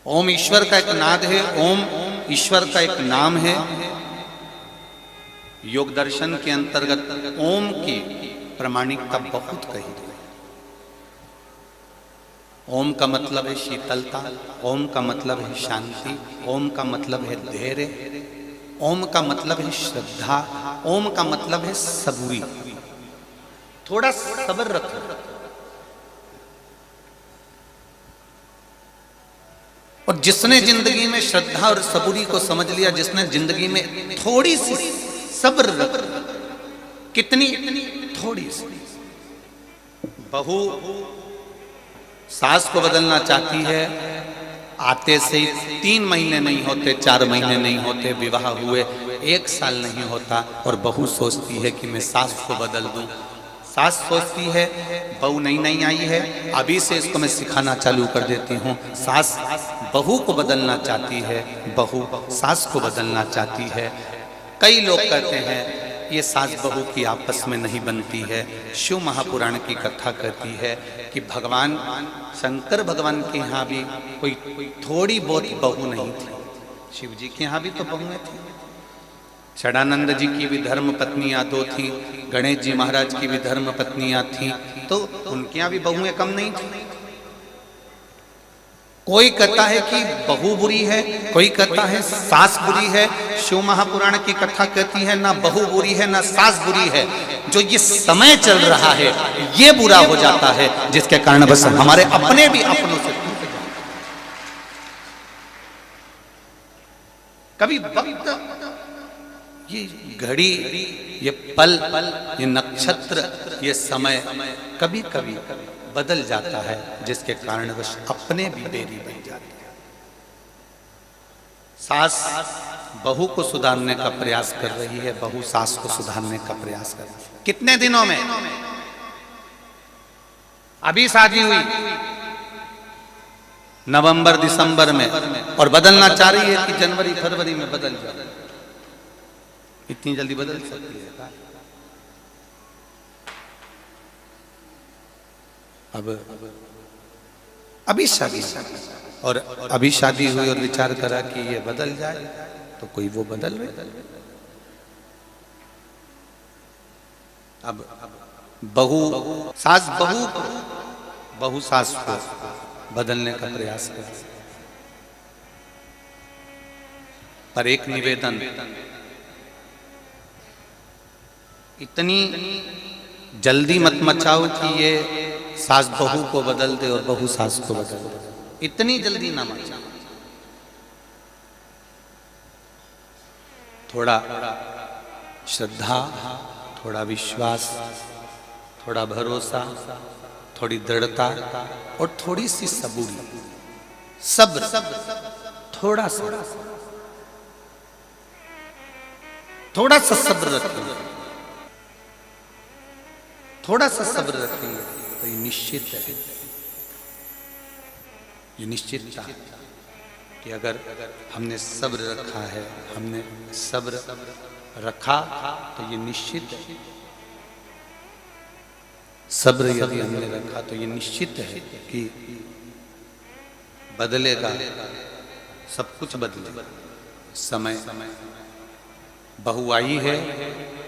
ओम ईश्वर का एक नाद है, ओम ईश्वर का एक नाम है। योग दर्शन के अंतर्गत ओम की प्रामाणिकता बहुत कही गई। ओम का मतलब है शीतलता, ओम का मतलब है शांति, ओम का मतलब है धैर्य, ओम का मतलब है श्रद्धा, ओम का मतलब है सबूरी। थोड़ा सब्र रखो। और जिसने जिंदगी में श्रद्धा और सबूरी को समझ लिया, जिसने जिंदगी में थोड़ी सी सब्र रख, कितनी थोड़ी सी, बहू सास को बदलना चाहती है, आते से ही 3 महीने नहीं होते, 4 महीने नहीं होते, विवाह हुए 1 साल नहीं होता और बहू सोचती है कि मैं सास को बदल दूं। सास सोचती है बहू नई आई है, अभी से इसको मैं सिखाना चालू कर देती हूँ। सास बहू को बदलना चाहती है, बहू सास को बदलना चाहती है। कई लोग कहते हैं ये सास बहू की आपस में नहीं बनती है। शिव महापुराण की कथा कहती है कि भगवान शंकर भगवान के यहाँ भी कोई थोड़ी बहुत बहू नहीं थी, शिव जी के यहाँ भी तो बहुएं थी। षडानंद जी की भी धर्म पत्नियां 2 थी, गणेश जी महाराज की भी धर्म पत्नियां थी, तो उनके यहाँ भी बहुएं कम नहीं थी। कोई कहता है कि बहू बुरी है, कोई कहता है सास बुरी है। शिव महापुराण की कथा कहती है ना बहू बुरी है ना सास बुरी है, जो ये समय चल रहा है ये बुरा हो जाता है, जिसके कारण बस हमारे अपने भी अपनों से टूट जाते। कभी वक्त, ये घड़ी, ये पल, ये नक्षत्र, ये समय कभी कभी बदल जाता है, जिसके कारण बस अपने भी बेरी बन जाते हैं। सास बहू को सुधारने का प्रयास कर रही है, बहू सास को सुधारने का प्रयास कर रही है। कितने दिनों में? अभी शादी हुई नवंबर दिसंबर में, और बदलना चाह रही है कि जनवरी फरवरी में बदल जाए। इतनी जल्दी बदल सकती है? अब अभी शादी, और अभी शादी हुई और विचार करा कि ये बदल जाए, तो कोई वो बदल रहे। अब बहू सास बहू सास को बदलने का प्रयास कर। पर एक निवेदन, इतनी जल्दी मत मचाओ कि ये सास बहू को बदल दे और बहू सास को बदल दे। इतनी जल्दी ना मचाओ। थोड़ा श्रद्धा, थोड़ा विश्वास, थोड़ा भरोसा, थोड़ी दृढ़ता और थोड़ी सी सबूरी, सब्र, थोड़ा सा सब्र रखेंगे, थोड़ा सा सब्र रखेंगे तो ये निश्चित है, ये निश्चित था कि अगर हमने सब्र रखा है, हमने सब्र रखा तो ये निश्चित है। सब्र यदि हमने रखा तो ये निश्चित है कि बदलेगा, सब कुछ बदलेगा। समय बहू आई है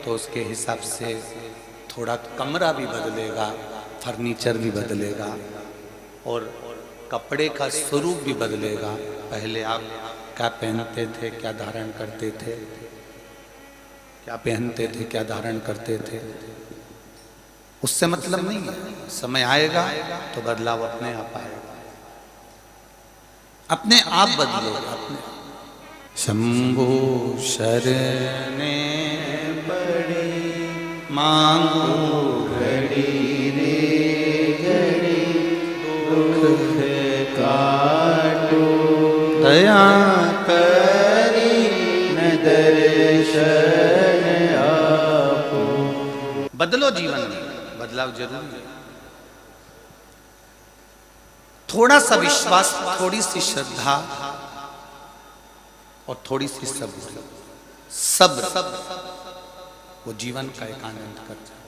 तो उसके हिसाब से थोड़ा कमरा भी बदलेगा, फर्नीचर भी बदलेगा और कपड़े का स्वरूप भी बदलेगा। पहले आप क्या पहनते थे, क्या धारण करते थे, क्या पहनते थे, क्या धारण करते थे, उससे मतलब नहीं है। समय आएगा तो बदलाव अपने आप आएगा, अपने आप बदलेगा। अपने शंभो शरणे पड़ी मांगो घड़ी रे घड़ी, दुख काटो दया करी न दर्शन आपो। बदलो जीवन में, बदलाव जरूरी है। थोड़ा सा विश्वास, थोड़ी सी श्रद्धा और थोड़ी सी सब्र, वो जीवन का एक आनंद कर जाए।